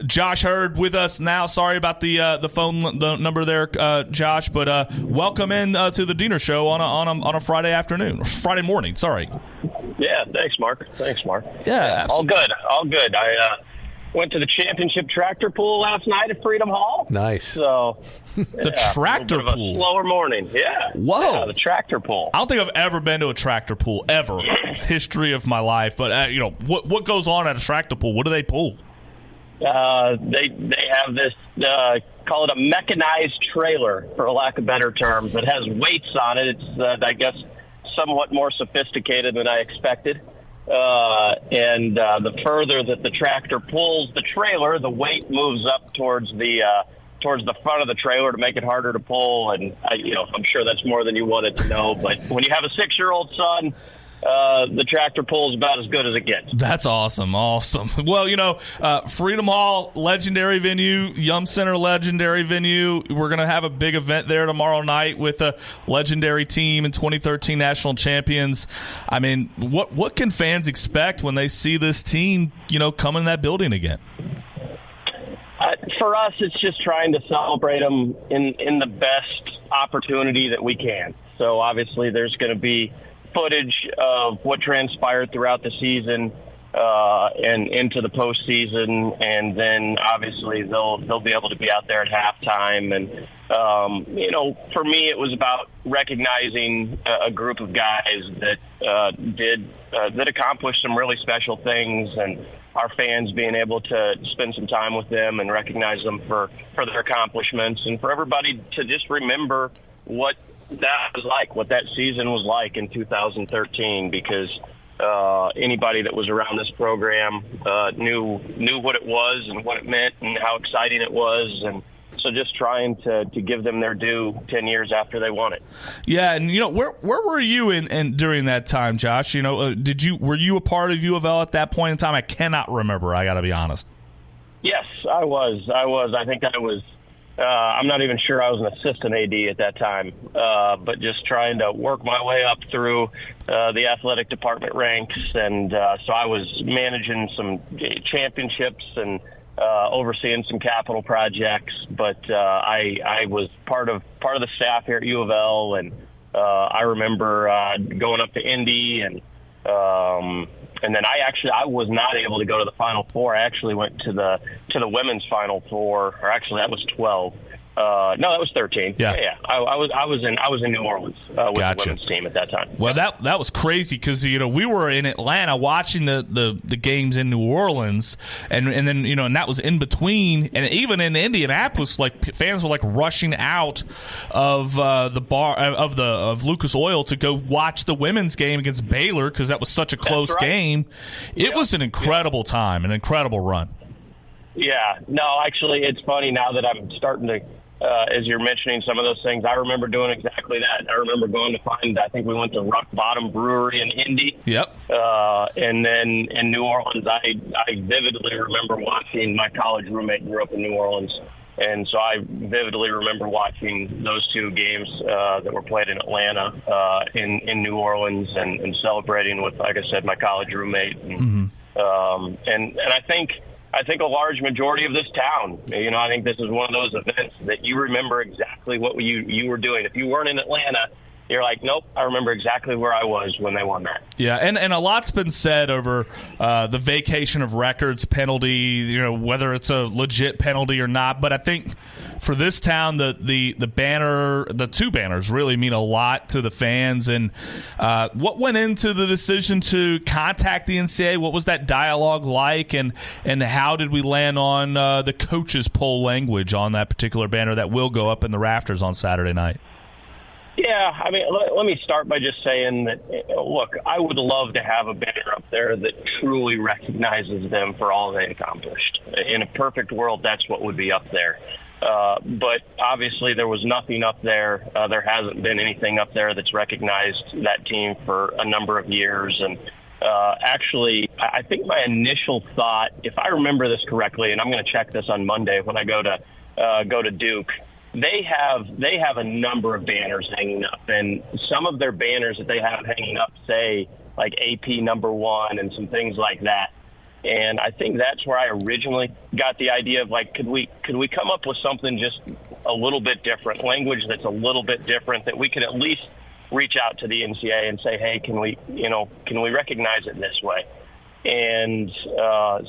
Josh Heird with us now. Sorry about the phone number there, Josh, but welcome in to the Deener Show on a Friday afternoon, Friday morning. Sorry. Yeah, thanks, Mark. Yeah, all good. I went to the championship tractor pool last night at Freedom Hall. Nice. So the tractor pool. A slower morning. Yeah. Whoa. Yeah, the tractor pool. I don't think I've ever been to a tractor pool ever. History of my life, but what goes on at a tractor pool? What do they pull? They have this call it a mechanized trailer, for lack of better terms. It has weights on it. It's I guess somewhat more sophisticated than I expected. The further that the tractor pulls the trailer, the weight moves up towards the front of the trailer to make it harder to pull. And I'm sure that's more than you wanted to know. But when you have a 6-year-old son, the tractor pull is about as good as it gets. That's awesome. Well, Freedom Hall, legendary venue, Yum Center, legendary venue. We're going to have a big event there tomorrow night with a legendary team and 2013 national champions. I mean, what can fans expect when they see this team, come in that building again? For us, it's just trying to celebrate them in the best opportunity that we can. So obviously there's going to be footage of what transpired throughout the season and into the postseason, and then obviously they'll be able to be out there at halftime. And for me, it was about recognizing a group of guys that accomplished some really special things, and our fans being able to spend some time with them and recognize them for their accomplishments, and for everybody to just remember what that was like, what that season was like in 2013, because anybody that was around this program knew what it was and what it meant and how exciting it was. And so just trying to give them their due 10 years after they won it. Yeah, and where were you in during that time, Josh? Were you a part of U of L at that point in time? I cannot remember. I got to be honest. Yes, I was. I think I was. I'm not even sure I was an assistant AD at that time, but just trying to work my way up through the athletic department ranks. And so I was managing some championships and overseeing some capital projects. But I was part of the staff here at U of L, and I remember going up to Indy, and then I was not able to go to the Final Four. I actually went to the women's Final Four, or actually that was 12. No, that was 13. Yeah. I was in New Orleans with the women's team at that time. Well, that was crazy because we were in Atlanta watching the games in New Orleans, and then and that was in between, and even in Indianapolis, like fans were like rushing out of the bar of Lucas Oil to go watch the women's game against Baylor because that was such a close game. It was an incredible time, an incredible run. Yeah, no, actually, it's funny now that I'm starting to. As you're mentioning some of those things, I remember doing exactly that. I remember going to I think we went to Rock Bottom Brewery in Indy. Yep. And then in New Orleans, I vividly remember watching. My college roommate grew up in New Orleans, and so I vividly remember watching those two games that were played in Atlanta, in New Orleans, and celebrating with, like I said, my college roommate. And, and I think a large majority of this town, I think this is one of those events that you remember exactly what you were doing. If you weren't in Atlanta, you're like, nope, I remember exactly where I was when they won that. Yeah, and a lot's been said over the vacation of records penalty, whether it's a legit penalty or not. But I think for this town, the banner, the two banners really mean a lot to the fans. And what went into the decision to contact the NCAA? What was that dialogue like? And how did we land on the coaches' poll language on that particular banner that will go up in the rafters on Saturday night? Yeah, I mean, let me start by just saying that, look, I would love to have a banner up there that truly recognizes them for all they accomplished. In a perfect world, that's what would be up there. But obviously there was nothing up there. There hasn't been anything up there that's recognized that team for a number of years. And actually, I think my initial thought, if I remember this correctly, and I'm going to check this on Monday when I go to Duke, They have a number of banners hanging up, and some of their banners that they have hanging up say like AP #1 and some things like that. And I think that's where I originally got the idea of, like, could we come up with something just a little bit different, language that's a little bit different, that we could at least reach out to the NCAA and say, hey, can we recognize it this way? And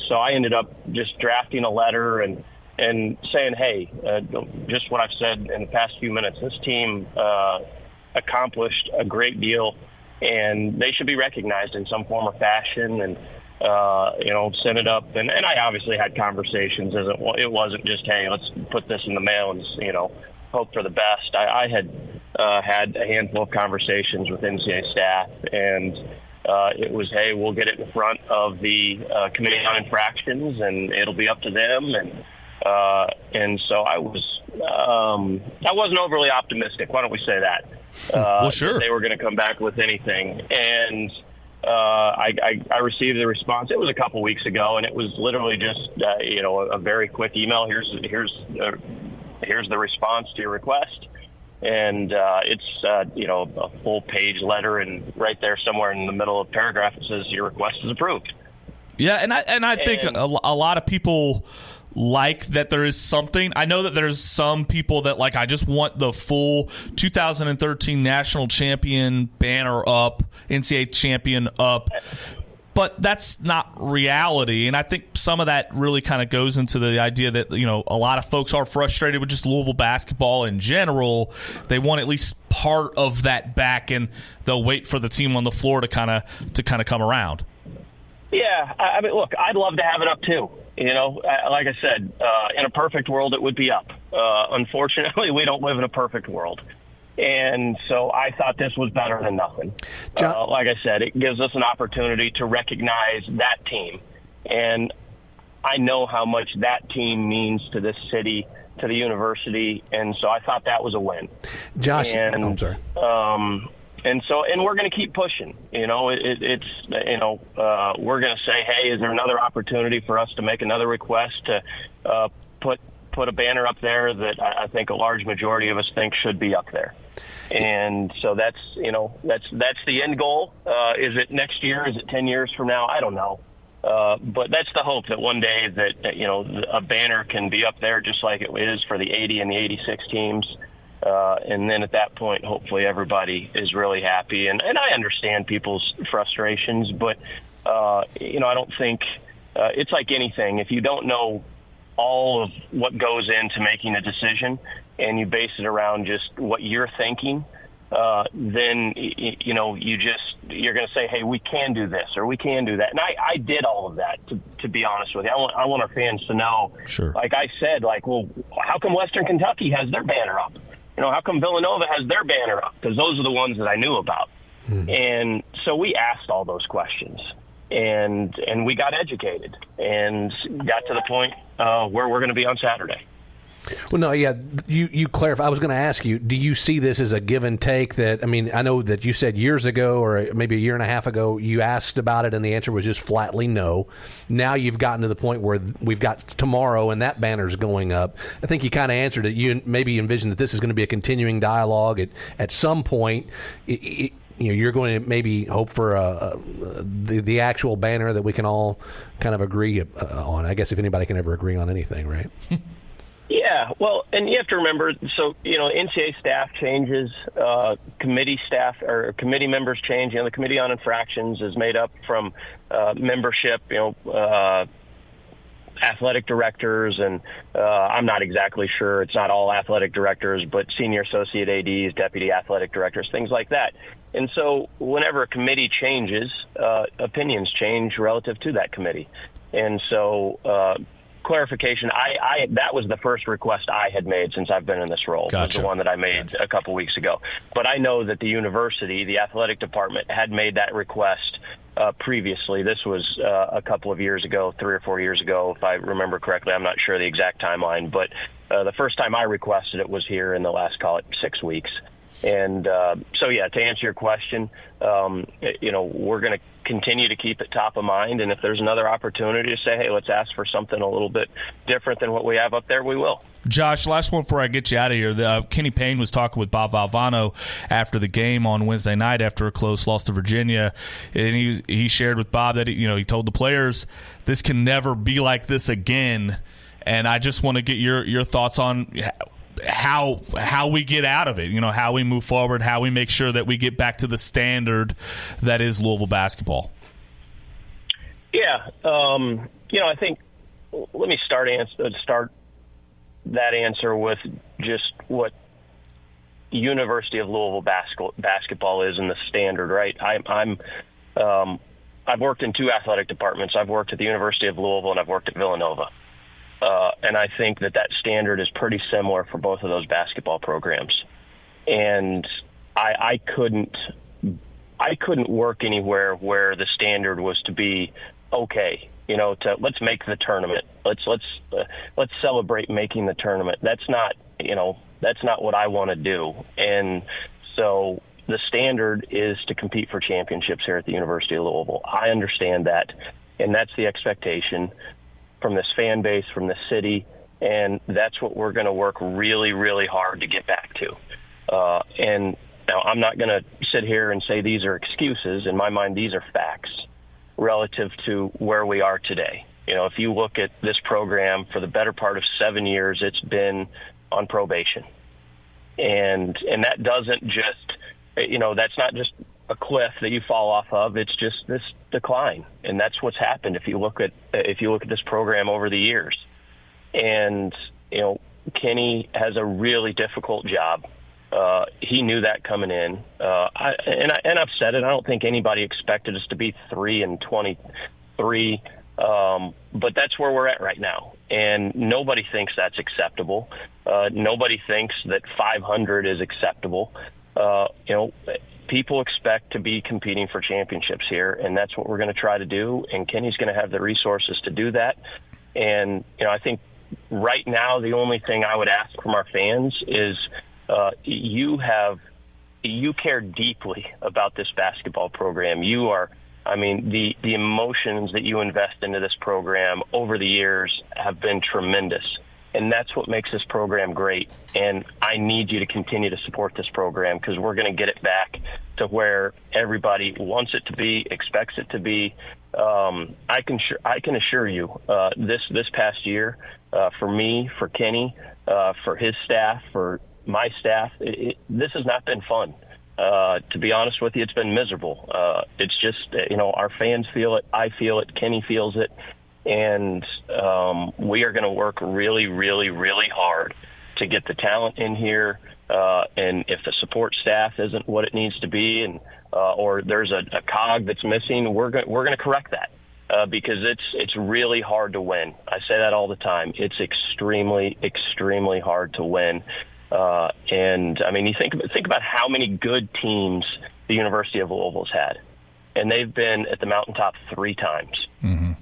so I ended up just drafting a letter and saying, hey, just what I've said in the past few minutes, this team accomplished a great deal, and they should be recognized in some form or fashion, and send it up. And I obviously had conversations. It wasn't just, hey, let's put this in the mail and, hope for the best. I had had a handful of conversations with NCAA staff, and it was, hey, we'll get it in front of the Committee on Infractions, and it'll be up to them. And so I wasn't overly optimistic. Why don't we say that? Well, sure. That they were going to come back with anything. And I received the response. It was a couple weeks ago, and it was literally just a very quick email. Here's the response to your request, and it's a full page letter, and right there somewhere in the middle of the paragraph it says your request is approved. Yeah, and I think a lot of people like that there is something. I know that there's some people that, like, I just want the full 2013 national champion banner up, NCAA champion up, but that's not reality. And I think some of that really kind of goes into the idea that, a lot of folks are frustrated with just Louisville basketball in general. They want at least part of that back, and they'll wait for the team on the floor to kind of come around. Yeah, I mean, look, I'd love to have it up too. Like I said, in a perfect world, it would be up. Unfortunately, we don't live in a perfect world. And so I thought this was better than nothing. Like I said, it gives us an opportunity to recognize that team. And I know how much that team means to this city, to the university. And so I thought that was a win. Josh, I'm sorry. And we're going to keep pushing. We're going to say, hey, is there another opportunity for us to make another request to put a banner up there that I think a large majority of us think should be up there. And so that's the end goal. Is it next year? Is it 10 years from now? I don't know. But that's the hope, that one day that, a banner can be up there just like it is for the 80 and the 86 teams. And then at that point, hopefully everybody is really happy. And I understand people's frustrations, but, I don't think it's like anything. If you don't know all of what goes into making a decision and you base it around just what you're thinking, then, you're going to say, hey, we can do this or we can do that. And I did all of that, to be honest with you. I want our fans to know, sure. Like I said, well, how come Western Kentucky has their banner up? How come Villanova has their banner up? Because those are the ones that I knew about. And so we asked all those questions, and we got educated and got to the point where we're going to be on Saturday. Well, no, yeah, you clarify. I was going to ask you, do you see this as a give and take? That, I mean, I know that you said years ago or maybe a year and a half ago you asked about it and the answer was just flatly no. Now you've gotten to the point where we've got tomorrow and that banner's going up. I think you kind of answered it. You maybe envision that this is going to be a continuing dialogue. At some point, you're going to maybe hope for the actual banner that we can all kind of agree on. I guess if anybody can ever agree on anything, right? Yeah, well, and you have to remember, so, NCAA staff changes, committee staff or committee members change. The Committee on Infractions is made up from membership, athletic directors, and I'm not exactly sure. It's not all athletic directors, but senior associate ADs, deputy athletic directors, things like that. And so whenever a committee changes, opinions change relative to that committee. And so clarification, that was the first request I had made since I've been in this role. Gotcha. Was the one that I made a couple weeks ago. But I know that the university, the athletic department, had made that request previously. This was a couple of years ago, 3 or 4 years ago, if I remember correctly. I'm not sure the exact timeline, but the first time I requested it was here in the last, call it, 6 weeks. And so, yeah, to answer your question, we're going to continue to keep it top of mind. And if there's another opportunity to say, hey, let's ask for something a little bit different than what we have up there, we will. Josh, last one before I get you out of here. Kenny Payne was talking with Bob Valvano after the game on Wednesday night after a close loss to Virginia, and he shared with Bob that he told the players this can never be like this again. And I just want to get your thoughts on how we get out of it, how we move forward, how we make sure that we get back to the standard that is Louisville basketball. Yeah, I think let me start that answer with just what University of Louisville basketball is and the standard, right? I've worked in two athletic departments. I've worked at the University of Louisville and I've worked at Villanova. And I think that standard is pretty similar for both of those basketball programs. And I couldn't work anywhere where the standard was to be okay. Let's make the tournament. Let's celebrate making the tournament. That's not what I want to do. And so the standard is to compete for championships here at the University of Louisville. I understand that, and that's the expectation from this fan base, from the city, and that's what we're going to work really, really hard to get back to. And now I'm not going to sit here and say these are excuses. In my mind, these are facts relative to where we are today. If you look at this program, for the better part of 7 years, it's been on probation. And that doesn't just, that's not just a cliff that you fall off of. It's just this decline, and that's what's happened if you look at this program over the years. And Kenny has a really difficult job. He knew that coming in. I've said it. I don't think anybody expected us to be 3-23, but that's where we're at right now. And nobody thinks that's acceptable. Nobody thinks that 500 is acceptable. People expect to be competing for championships here, and that's what we're going to try to do. And Kenny's going to have the resources to do that. And I think right now the only thing I would ask from our fans is you care deeply about this basketball program. The emotions that you invest into this program over the years have been tremendous. And that's what makes this program great. And I need you to continue to support this program because we're going to get it back to where everybody wants it to be, expects it to be. I can assure you this past year, for me, for Kenny, for his staff, for my staff, this has not been fun. To be honest with you, it's been miserable. It's just, our fans feel it. I feel it. Kenny feels it. And we are going to work really, really, really hard to get the talent in here. And if the support staff isn't what it needs to be, and or there's a cog that's missing, we're going to correct that because it's really hard to win. I say that all the time. It's extremely, extremely hard to win. And you think about how many good teams the University of Louisville's had. And they've been at the mountaintop 3 times. Mm-hmm.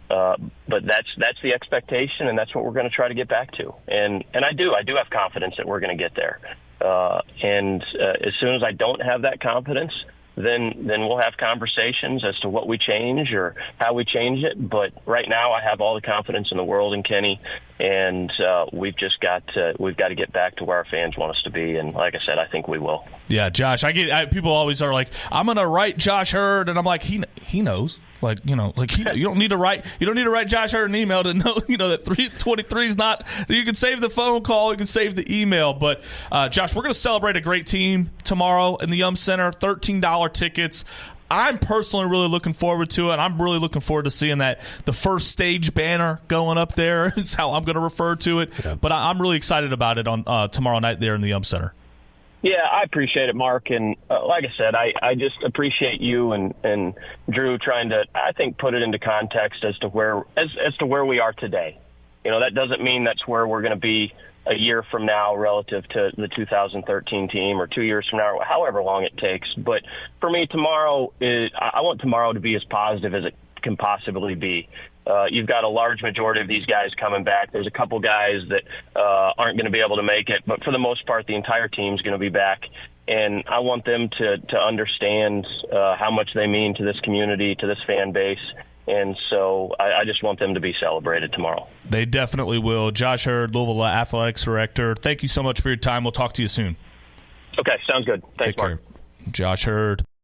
But that's the expectation, and that's what we're going to try to get back to. And I do have confidence that we're going to get there. And as soon as I don't have that confidence, then we'll have conversations as to what we change or how we change it. But right now, I have all the confidence in the world in Kenny, and we've got to get back to where our fans want us to be. And like I said, I think we will. Yeah, Josh, people always are like, I'm going to write Josh Heird, and I'm like, he knows. You don't need to write Josh Heird an email to know, that 323 is not. You can save the phone call, you can save the email. But Josh, we're going to celebrate a great team tomorrow in the Yum Center. $13 tickets. I'm personally really looking forward to it. I'm really looking forward to seeing the first stage banner going up there is how I'm going to refer to it. Yeah. But I'm really excited about it on tomorrow night there in the Yum Center. Yeah, I appreciate it, Mark. And like I said, I just appreciate you and Drew trying to, I think, put it into context as to where we are today. That doesn't mean that's where we're going to be a year from now relative to the 2013 team or 2 years from now, however long it takes. But for me, I want tomorrow to be as positive as it can possibly be. You've got a large majority of these guys coming back. There's a couple guys that aren't going to be able to make it, but for the most part, the entire team's going to be back. and I want them to understand how much they mean to this community, to this fan base. And so I just want them to be celebrated tomorrow. They definitely will. Josh Heird, Louisville Athletics Director, thank you so much for your time. We'll talk to you soon. Okay, sounds good. Thanks, Mark. Take care. Josh Heird.